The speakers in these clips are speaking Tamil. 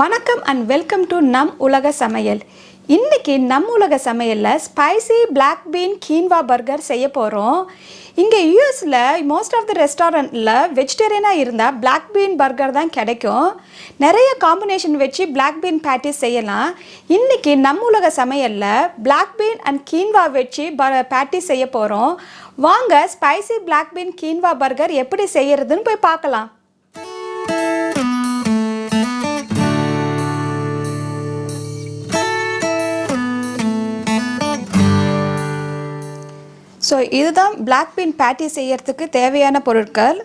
வணக்கம் அண்ட் வெல்கம் டு நம் உலக சமையல். இன்றைக்கி நம் உலக சமையலில் spicy black bean quinoa burger செய்ய போகிறோம். இங்கே யூஎஸில் மோஸ்ட் ஆஃப் த ரெஸ்டாரண்ட்டில் வெஜிடேரியனாக இருந்தால் பிளாக் பீன் பர்கர் தான் கிடைக்கும். நிறைய காம்பினேஷன் வச்சு பிளாக் பீன் பேட்டிஸ் செய்யலாம். இன்றைக்கி நம் உலக சமையலில் பிளாக் பீன் அண்ட் கீன்வா வச்சு பேட்டிஸ் செய்ய போகிறோம். வாங்க spicy black bean quinoa burger எப்படி செய்கிறதுன்னு போய் பார்க்கலாம். ஸோ இதுதான் பிளாக் பீன் பேட்டி செய்யறதுக்கு தேவையான பொருட்கள்.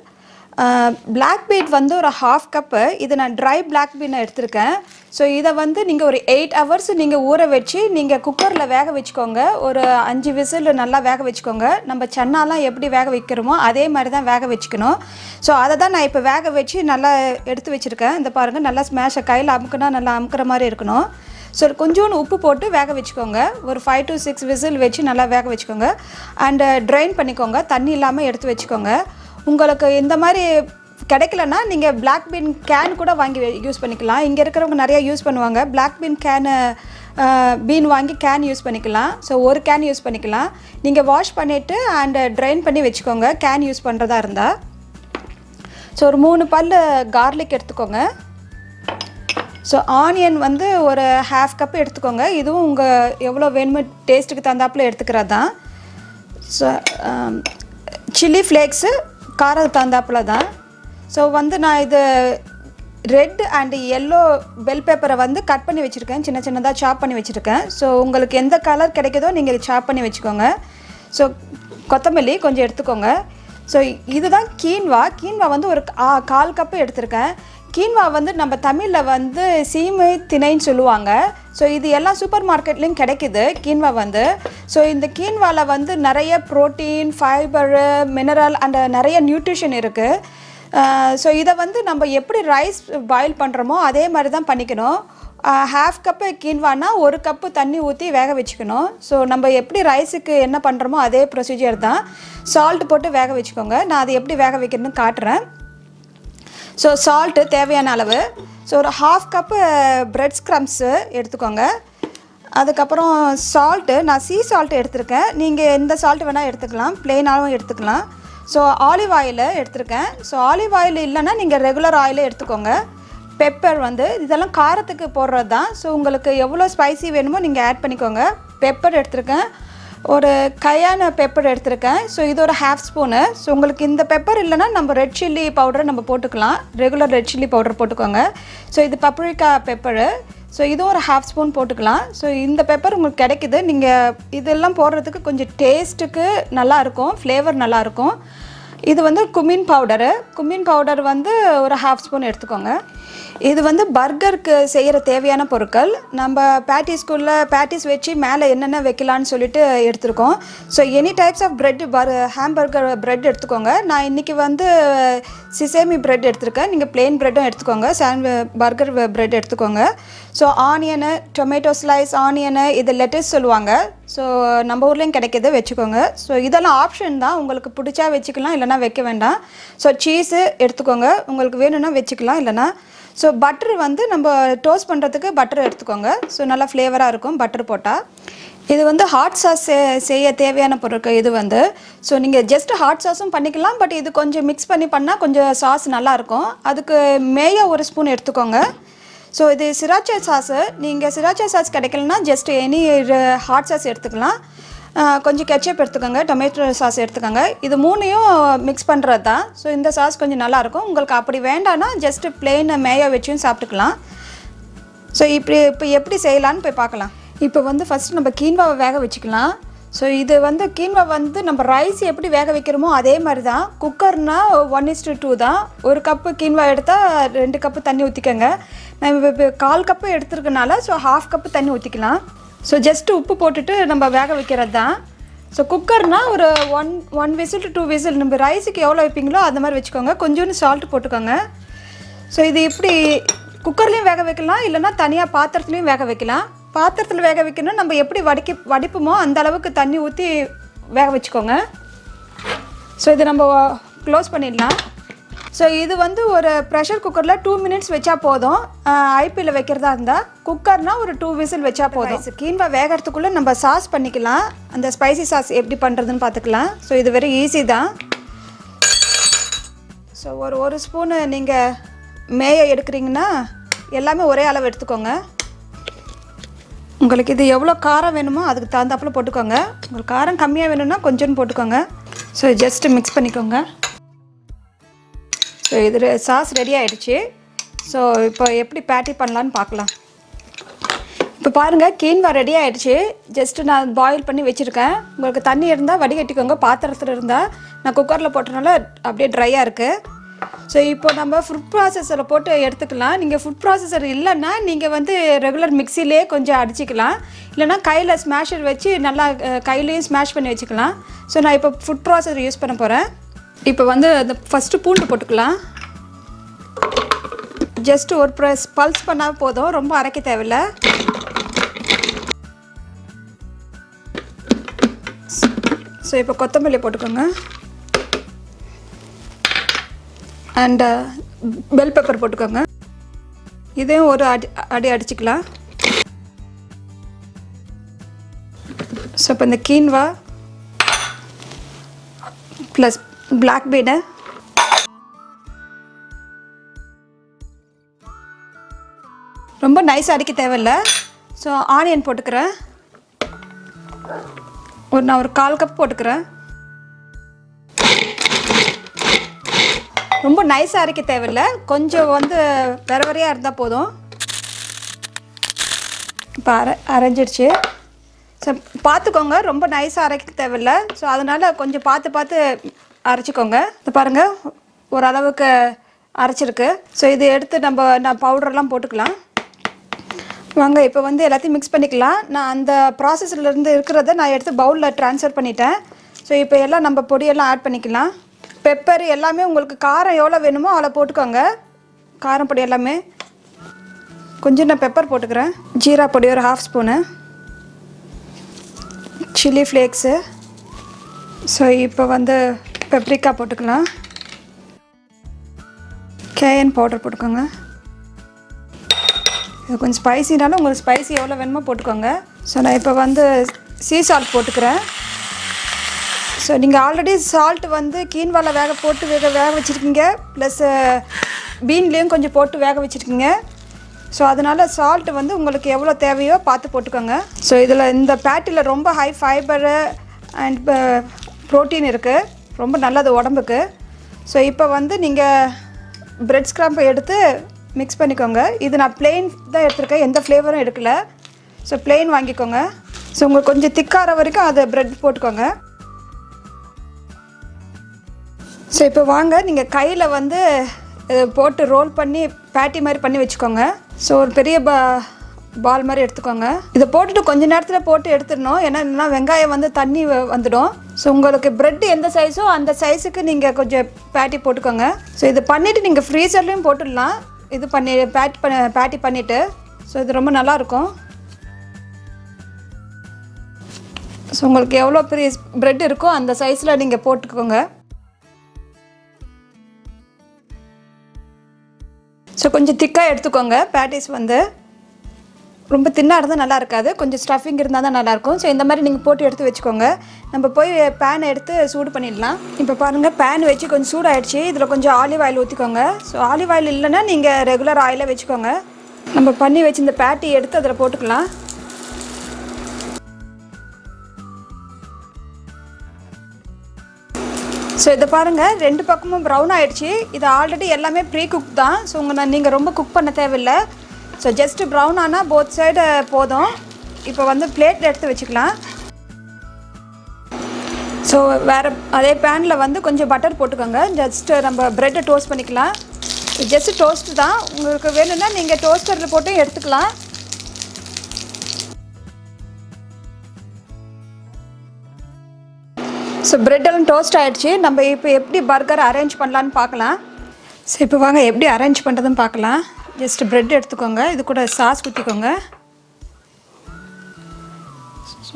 பிளாக் பீன் வந்து ஒரு 1/2 கப்பு. இது நான் ட்ரை பிளாக் பீனை எடுத்திருக்கேன். ஸோ இதை வந்து நீங்கள் ஒரு 8 hours நீங்கள் ஊற வச்சு நீங்கள் குக்கரில் வேக வச்சுக்கோங்க. ஒரு 5 விசில் நல்லா வேக வச்சுக்கோங்க. நம்ம சன்னாலாம் எப்படி வேக வைக்கிறோமோ அதே மாதிரி தான் வேக வச்சுக்கணும். ஸோ அதை தான் நான் இப்போ வேக வச்சு நல்லா எடுத்து வச்சுருக்கேன். இந்த பாருங்கள், நல்லா ஸ்மேஷை கையில் அமுக்குனா நல்லா அமுக்கிற மாதிரி இருக்கணும். ஸோ கொஞ்சோண்டு உப்பு போட்டு வேக வச்சுக்கோங்க. ஒரு 5 to 6 விசில் வச்சு நல்லா வேக வச்சுக்கோங்க. அண்டு ட்ரைன் பண்ணிக்கோங்க, தண்ணி இல்லாமல் எடுத்து வச்சுக்கோங்க. உங்களுக்கு இந்த மாதிரி கிடைக்கலன்னா நீங்கள் பிளாக் பீன் கேன் கூட வாங்கி யூஸ் பண்ணிக்கலாம். இங்கே இருக்கிறவங்க நிறையா யூஸ் பண்ணுவாங்க. பிளாக் பீன் கேனு பீன் வாங்கி கேன் யூஸ் பண்ணிக்கலாம். ஸோ ஒரு கேன் யூஸ் பண்ணிக்கலாம். நீங்கள் வாஷ் பண்ணிவிட்டு அண்டு ட்ரைன் பண்ணி வச்சுக்கோங்க கேன் யூஸ் பண்ணுறதா இருந்தால். ஸோ ஒரு 3 பல் கார்லிக் எடுத்துக்கோங்க. ஸோ ஆனியன் வந்து ஒரு 1/2 கப்பு எடுத்துக்கோங்க. இதுவும் உங்கள் எவ்வளோ வேணுமோ டேஸ்ட்டுக்கு தகுந்தாப்பில் எடுத்துக்கிறது தான். ஸோ சில்லி ஃப்ளேக்ஸு காரம் தகுந்தாப்பில் தான். ஸோ வந்து நான் இது ரெட் அண்டு எல்லோ பெல் பேப்பரை வந்து கட் பண்ணி வச்சுருக்கேன். சின்ன சின்னதாக சாப் பண்ணி வச்சுருக்கேன். ஸோ உங்களுக்கு எந்த கலர் கிடைக்குதோ நீங்கள் சாப் பண்ணி வச்சுக்கோங்க. ஸோ கொத்தமல்லி கொஞ்சம் எடுத்துக்கோங்க. ஸோ இதுதான் கீன்வா வந்து ஒரு 1/4 கப்பு எடுத்திருக்கேன். கீன்வா வந்து நம்ம தமிழில் வந்து சீமை திணைன்னு சொல்லுவாங்க. ஸோ இது எல்லாம் சூப்பர் மார்க்கெட்லேயும் கிடைக்கிது கீன்வா வந்து. ஸோ இந்த கீன்வாவில் வந்து நிறைய ப்ரோட்டீன், ஃபைபரு, மினரல் அண்ட் நிறைய நியூட்ரிஷன் இருக்குது. ஸோ இதை வந்து நம்ம எப்படி ரைஸ் பாயில் பண்ணுறோமோ அதே மாதிரி தான் பண்ணிக்கணும். 1/2 கப்பு கீன்வானா 1 கப்பு தண்ணி ஊற்றி வேக வச்சுக்கணும். ஸோ நம்ம எப்படி ரைஸுக்கு என்ன பண்ணுறோமோ அதே ப்ரொசீஜர் தான். சால்ட் போட்டு வேக வச்சுக்கோங்க. நான் அதை எப்படி வேக வைக்கிறதுன்னு காட்டுறேன். ஸோ சால்ட்டு தேவையான அளவு. ஸோ ஒரு 1/2 கப்பு பிரெட் ஸ்க்ரம்ஸு எடுத்துக்கோங்க. அதுக்கப்புறம் சால்ட்டு நான் சால்ட்டு எடுத்திருக்கேன். நீங்கள் எந்த சால்ட்டு வேணால் எடுத்துக்கலாம், ப்ளெயினாகவும் எடுத்துக்கலாம். ஸோ ஆலிவ் ஆயில் எடுத்திருக்கேன். ஸோ ஆலிவ் ஆயில் இல்லைன்னா நீங்கள் ரெகுலர் ஆயிலே எடுத்துக்கோங்க. பெப்பர் வந்து இதெல்லாம் காரத்துக்கு போடுறது தான். ஸோ உங்களுக்கு எவ்வளோ ஸ்பைசி வேணுமோ நீங்கள் ஆட் பண்ணிக்கோங்க. பெப்பர் எடுத்திருக்கேன். ஒரு cayenne பெப்பர் எடுத்திருக்கேன். ஸோ இது ஒரு 1/2 ஸ்பூனு. ஸோ உங்களுக்கு இந்த பெப்பர் இல்லைன்னா நம்ம ரெட் சில்லி பவுடரை நம்ம போட்டுக்கலாம். ரெகுலர் ரெட் சில்லி பவுடர் போட்டுக்கோங்க. ஸோ இது paprika பெப்பரு. ஸோ இதுவும் ஒரு 1/2 ஸ்பூன் போட்டுக்கலாம். ஸோ இந்த பெப்பர் உங்களுக்கு கிடைக்குது. நீங்கள் இதெல்லாம் போடுறதுக்கு கொஞ்சம் டேஸ்ட்டுக்கு நல்லாயிருக்கும், ஃப்ளேவர் நல்லாயிருக்கும். இது வந்து குமின் பவுடர் வந்து ஒரு 1/2 ஸ்பூன் எடுத்துக்கோங்க. இது வந்து பர்கருக்கு செய்கிற தேவையான பொருட்கள். நம்ம பேட்டிஸ் வச்சு மேலே என்னென்ன வைக்கலான்னு சொல்லிட்டு எடுத்துருக்கோம். So any types of bread hamburger bread எடுத்துக்கோங்க. நான் இன்றைக்கி வந்து சிசேமி ப்ரெட் எடுத்துருக்கேன். நீங்கள் ப்ளெயின் ப்ரெட்டும் எடுத்துக்கோங்க. பர்கர் ப்ரெட் எடுத்துக்கோங்க. So onion, tomato slice, onion, இது லெட்டஸ் சொல்லுவாங்க. ஸோ நம்ம ஊர்லேயும் கிடைக்கிது, வச்சுக்கோங்க. ஸோ இதெல்லாம் ஆப்ஷன் தான், உங்களுக்கு பிடிச்சா வச்சுக்கலாம், இல்லைனா வைக்க வேண்டாம். ஸோ சீஸு எடுத்துக்கோங்க, உங்களுக்கு வேணும்னா வச்சுக்கலாம், இல்லைனா. ஸோ பட்டர் வந்து நம்ம டோஸ்ட் பண்ணுறதுக்கு பட்டர் எடுத்துக்கோங்க. ஸோ நல்லா ஃப்ளேவராக இருக்கும் பட்டர் போட்டால். இது வந்து ஹாட் சாஸ் செய்ய தேவையான பொருட்கள் இது வந்து. ஸோ நீங்கள் ஜஸ்ட் ஹாட் சாஸும் பண்ணிக்கலாம். பட் இது கொஞ்சம் மிக்ஸ் பண்ணால் கொஞ்சம் சாஸ் நல்லாயிருக்கும். அதுக்கு மேயோ 1 ஸ்பூன் எடுத்துக்கோங்க. ஸோ இது sriracha சாஸு. நீங்கள் sriracha சாஸ் கிடைக்கலனா ஜஸ்ட் எனி ஹாட் சாஸ் எடுத்துக்கலாம். கொஞ்சம் கெச்சப் எடுத்துக்கோங்க, டொமேட்டோ சாஸ் எடுத்துக்கோங்க. இது 3ஐயும் மிக்ஸ் பண்ணுறது தான். ஸோ இந்த சாஸ் கொஞ்சம் நல்லாயிருக்கும். உங்களுக்கு அப்படி வேண்டான்னா ஜஸ்ட்டு ப்ளெயின் மேயோ வச்சும் சாப்பிட்டுக்கலாம். ஸோ இப்போ எப்படி செய்யலான்னு போய் பார்க்கலாம். இப்போ வந்து ஃபஸ்ட்டு நம்ம கீன்வாவை வேக வச்சுக்கலாம். ஸோ இது வந்து கீன்வா வந்து நம்ம ரைஸ் எப்படி வேக வைக்கிறோமோ அதே மாதிரி தான். குக்கர்னால் 1:2 தான். 1 கப்பு கீன்வா எடுத்தால் 2 கப்பு தண்ணி ஊற்றிக்கோங்க. நான் இப்போ 1/4 கப்பு எடுத்துருக்கனால ஸோ 1/2 கப்பு தண்ணி ஊற்றிக்கலாம். ஸோ ஜஸ்ட்டு உப்பு போட்டுட்டு நம்ம வேக வைக்கிறது தான். ஸோ குக்கர்னால் ஒரு 1 விசில் to 2 விசில் நம்ம ரைஸுக்கு எவ்வளோ வைப்பீங்களோ அந்த மாதிரி வச்சுக்கோங்க. கொஞ்சோண்டு சால்ட் போட்டுக்கோங்க. ஸோ இது இப்படி குக்கர்லேயும் வேக வைக்கலாம், இல்லைனா தனியாக பாத்திரத்துலேயும் வேக வைக்கலாம். பாத்திரத்தில் வேக வைக்கணும், நம்ம எப்படி வடிப்போமோ அந்த அளவுக்கு தண்ணி ஊற்றி வேக வச்சுக்கோங்க. ஸோ இதை நம்ம க்ளோஸ் பண்ணிடலாம். ஸோ இது வந்து ஒரு ப்ரெஷர் குக்கரில் 2 மினிட்ஸ் வச்சா போதும். ஐபியில் வைக்கிறதா இருந்தால் குக்கர்னால் ஒரு 2 விசில் வச்சா போதும். கீன்வா வேகிறதுக்குள்ளே நம்ம சாஸ் பண்ணிக்கலாம். அந்த ஸ்பைசி சாஸ் எப்படி பண்ணுறதுன்னு பார்த்துக்கலாம். ஸோ இது வெரி ஈஸி தான். ஸோ ஒரு ஸ்பூனு நீங்கள் மேய எடுக்கிறீங்கன்னா எல்லாமே ஒரே அளவு எடுத்துக்கோங்க. உங்களுக்கு இது எவ்வளோ காரம் வேணுமோ அதுக்கு தகுந்தாப்பில் போட்டுக்கோங்க. உங்களுக்கு காரம் கம்மியாக வேணும்னா கொஞ்சோன்னு போட்டுக்கோங்க. ஸோ ஜஸ்ட்டு மிக்ஸ் பண்ணிக்கோங்க. ஸோ இது சாஸ் ரெடி ஆகிடுச்சு. ஸோ இப்போ எப்படி பேட்டி பண்ணலான்னு பார்க்கலாம். இப்போ பாருங்கள், கீன்வா ரெடி ஆகிடுச்சு. ஜஸ்ட்டு நான் பாயில் பண்ணி வச்சுருக்கேன். உங்களுக்கு தண்ணி இருந்தால் வடிகட்டிக்கோங்க. பாத்திரத்தில் இருந்தால் நான் குக்கரில் போட்டனால அப்படியே ட்ரையாக இருக்குது. ஸோ இப்போ நம்ம ஃபுட் ப்ராசஸரில் போட்டு எடுத்துக்கலாம். நீங்கள் ஃபுட் ப்ராசஸர் இல்லைன்னா நீங்கள் வந்து ரெகுலர் மிக்சிலே கொஞ்சம் அடிச்சிக்கலாம். இல்லைனா கையில் ஸ்மாஷர் வச்சு நல்லா கையிலையும் ஸ்மாஷ் பண்ணி வச்சுக்கலாம். ஸோ நான் இப்போ ஃபுட் ப்ராசஸர் யூஸ் பண்ண போகிறேன். இப்போ வந்து அந்த ஃபஸ்ட்டு பூண்டு போட்டுக்கலாம். ஜஸ்ட்டு ஒரு பல்ஸ் பண்ணால் போதும், ரொம்ப அரைக்க தேவையில்லை. ஸோ இப்போ கொத்தமல்லி போட்டுக்கோங்க. அண்டு பெல் பெப்பர் போட்டுக்கோங்க. இதையும் ஒரு அடி அடிச்சுக்கலாம். ஸோ இப்போ இந்த கீன்வா ப்ளஸ் பிளாக் பீனை ரொம்ப நைஸாக அடிக்க தேவையில்லை. ஸோ ஆனியன் போட்டுக்கிறேன். நான் ஒரு 1/4 கப் போட்டுக்கிறேன். ரொம்ப நைஸாக அரைக்க தேவையில்லை, கொஞ்சம் வந்து வெறையாக இருந்தால் போதும். இப்போ அரைஞ்சிடுச்சு. ஸோ பார்த்துக்கோங்க, ரொம்ப நைஸாக அரைக்க தேவையில்லை. ஸோ அதனால் கொஞ்சம் பார்த்து அரைச்சிக்கோங்க. இது பாருங்கள், ஓரளவுக்கு அரைச்சிருக்கு. ஸோ இது எடுத்து நான் பவுடர்லாம் போட்டுக்கலாம். வாங்க இப்போ வந்து எல்லாத்தையும் மிக்ஸ் பண்ணிக்கலாம். நான் அந்த ப்ராசஸ்லேருந்து இருக்கிறத நான் எடுத்து பவுலில் ட்ரான்ஸ்ஃபர் பண்ணிட்டேன். ஸோ இப்போ எல்லாம் நம்ம பொடியெல்லாம் ஆட் பண்ணிக்கலாம். பெப்பர் எல்லாமே உங்களுக்கு காரம் எவ்வளோ வேணுமோ அவ்வளோ போட்டுக்கோங்க. காரம் பொடி எல்லாமே கொஞ்சம் நான் பெப்பர் போட்டுக்கிறேன். ஜீரா பொடி ஒரு 1/2 ஸ்பூனு, சில்லி ஃப்ளேக்ஸு. ஸோ இப்போ வந்து paprika போட்டுக்கலாம். cayenne பவுடர் போட்டுக்கோங்க. இது கொஞ்சம் ஸ்பைசினாலும் உங்களுக்கு ஸ்பைசி எவ்வளோ வேணுமோ போட்டுக்கோங்க. ஸோ நான் இப்போ வந்து சீ சால்ட் போட்டுக்கிறேன். ஸோ நீங்கள் ஆல்ரெடி சால்ட் வந்து கீன்வாவில் வேக வச்சுருக்கீங்க, ப்ளஸ் பீன்லேயும் கொஞ்சம் போட்டு வேக வச்சுருக்கீங்க. ஸோ அதனால் சால்ட்டு வந்து உங்களுக்கு எவ்வளோ தேவையோ பார்த்து போட்டுக்கோங்க. ஸோ இதில் இந்த பேட்டியில் ரொம்ப ஹை ஃபைபரு அண்ட் ப்ரோட்டீன் இருக்குது, ரொம்ப நல்லது உடம்புக்கு. ஸோ இப்போ வந்து நீங்கள் பிரெட் ஸ்க்ரம்பை எடுத்து மிக்ஸ் பண்ணிக்கோங்க. இது நான் பிளெயின் தான் எடுத்துருக்கேன், எந்த ஃப்ளேவரும் எடுக்கலை. ஸோ பிளெயின் வாங்கிக்கோங்க. ஸோ உங்களுக்கு கொஞ்சம் திக்கார வரைக்கும் அதை பிரெட் போட்டுக்கோங்க. ஸோ இப்போ வாங்க, நீங்கள் கையில் வந்து போட்டு ரோல் பண்ணி பேட்டி மாதிரி பண்ணி வச்சுக்கோங்க. ஸோ ஒரு பெரிய பால் மாதிரி எடுத்துக்கோங்க. இதை போட்டுட்டு கொஞ்சம் நேரத்தில் போட்டு எடுத்துடணும், ஏன்னா இல்லைனா வெங்காயம் வந்து தண்ணி வந்துடும். ஸோ உங்களுக்கு ப்ரெட் எந்த சைஸோ அந்த சைஸுக்கு நீங்கள் கொஞ்சம் பேட்டி போட்டுக்கோங்க. ஸோ இது பண்ணிவிட்டு நீங்கள் ஃப்ரீசர்லேயும் போட்டுடலாம். இது பண்ணி பேட்டி பண்ணிவிட்டு. ஸோ இது ரொம்ப நல்லாயிருக்கும். ஸோ உங்களுக்கு எவ்வளோ பெரிய ப்ரெட் இருக்கோ அந்த சைஸில் நீங்கள் போட்டுக்கோங்க. ஸோ கொஞ்சம் திக்காக எடுத்துக்கோங்க. பேட்டிஸ் வந்து ரொம்ப தின்னாக இருந்தால் நல்லா இருக்காது, கொஞ்சம் ஸ்டஃபிங் இருந்தால் தான் நல்லாயிருக்கும். ஸோ இந்த மாதிரி நீங்கள் போட்டு எடுத்து வச்சுக்கோங்க. நம்ம போய் பேன் எடுத்து சூடு பண்ணிடலாம். இப்போ பாருங்கள், பேன் வச்சு கொஞ்சம் சூடாகிடுச்சு. இதில் கொஞ்சம் ஆலிவ் ஆயில் ஊற்றிக்கோங்க. ஸோ ஆலிவ் ஆயில் இல்லைன்னா நீங்கள் ரெகுலர் ஆயிலே வச்சுக்கோங்க. நம்ம பண்ணி வச்சு இந்த பேட்டி எடுத்து அதில் போட்டுக்கலாம். ஸோ இதை பாருங்கள், 2 பக்கமும் ப்ரௌன் ஆகிடுச்சு. இது ஆல்ரெடி எல்லாமே ப்ரீ குக் தான். ஸோ நீங்கள் ரொம்ப குக் பண்ண தேவையில்லை. ஸோ ஜஸ்ட்டு ப்ரௌன் ஆனால் போத் சைடு போதும். இப்போ வந்து பிளேட்டில் எடுத்து வச்சுக்கலாம். ஸோ வேறு அதே பேனில் வந்து கொஞ்சம் பட்டர் போட்டுக்கோங்க. ஜஸ்ட்டு நம்ம ப்ரெட்டை டோஸ்ட் பண்ணிக்கலாம். ஜஸ்ட்டு டோஸ்ட்டு தான், உங்களுக்கு வேணும்னா நீங்கள் டோஸ்டரில் போட்டு எடுத்துக்கலாம். ஸோ ப்ரெட்டெல்லாம் டோஸ்ட் ஆகிடுச்சு. நம்ம இப்போ எப்படி பர்கர் அரேஞ்ச் பண்ணலான்னு பார்க்கலாம். ஸோ இப்போ வாங்க எப்படி அரேஞ்ச் பண்ணுறதுன்னு பார்க்கலாம். ஜஸ்ட்டு ப்ரெட் எடுத்துக்கோங்க, இது கூட சாஸ் ஊற்றிக்கோங்க.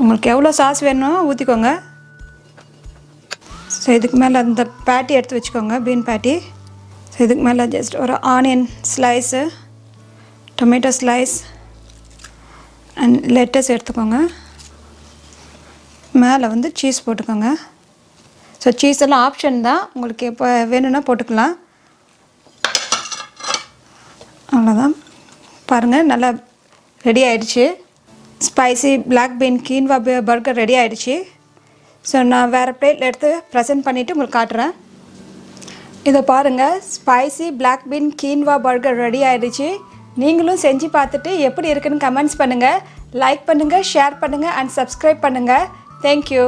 உங்களுக்கு எவ்வளோ சாஸ் வேணும் ஊற்றிக்கோங்க. ஸோ இதுக்கு மேலே அந்த பேட்டி எடுத்து வச்சுக்கோங்க, பீன் பேட்டி. ஸோ இதுக்கு மேலே ஜஸ்ட் ஒரு onion slice, tomato slice and lettuce எடுத்துக்கோங்க. மேலே வந்து சீஸ் போட்டுக்கோங்க. ஸோ சீஸ் எல்லாம் ஆப்ஷன் தான், உங்களுக்கு எப்போ வேணும்னா போட்டுக்கலாம். அவ்வளோதான், பாருங்கள் நல்லா ரெடி ஆகிடுச்சு. Spicy black bean quinoa burger ready ஆகிடுச்சு. ஸோ நான் வேறு பிளேட்டில் எடுத்து ப்ரெசென்ட் பண்ணிவிட்டு உங்களுக்கு காட்டுறேன். இதை பாருங்கள், spicy black bean quinoa burger ready ஆகிடுச்சு. நீங்களும் செஞ்சு பார்த்துட்டு எப்படி இருக்குன்னு கமெண்ட்ஸ் பண்ணுங்கள், லைக் பண்ணுங்கள், ஷேர் பண்ணுங்கள் அண்ட் சப்ஸ்கிரைப் பண்ணுங்கள். தேங்க்யூ.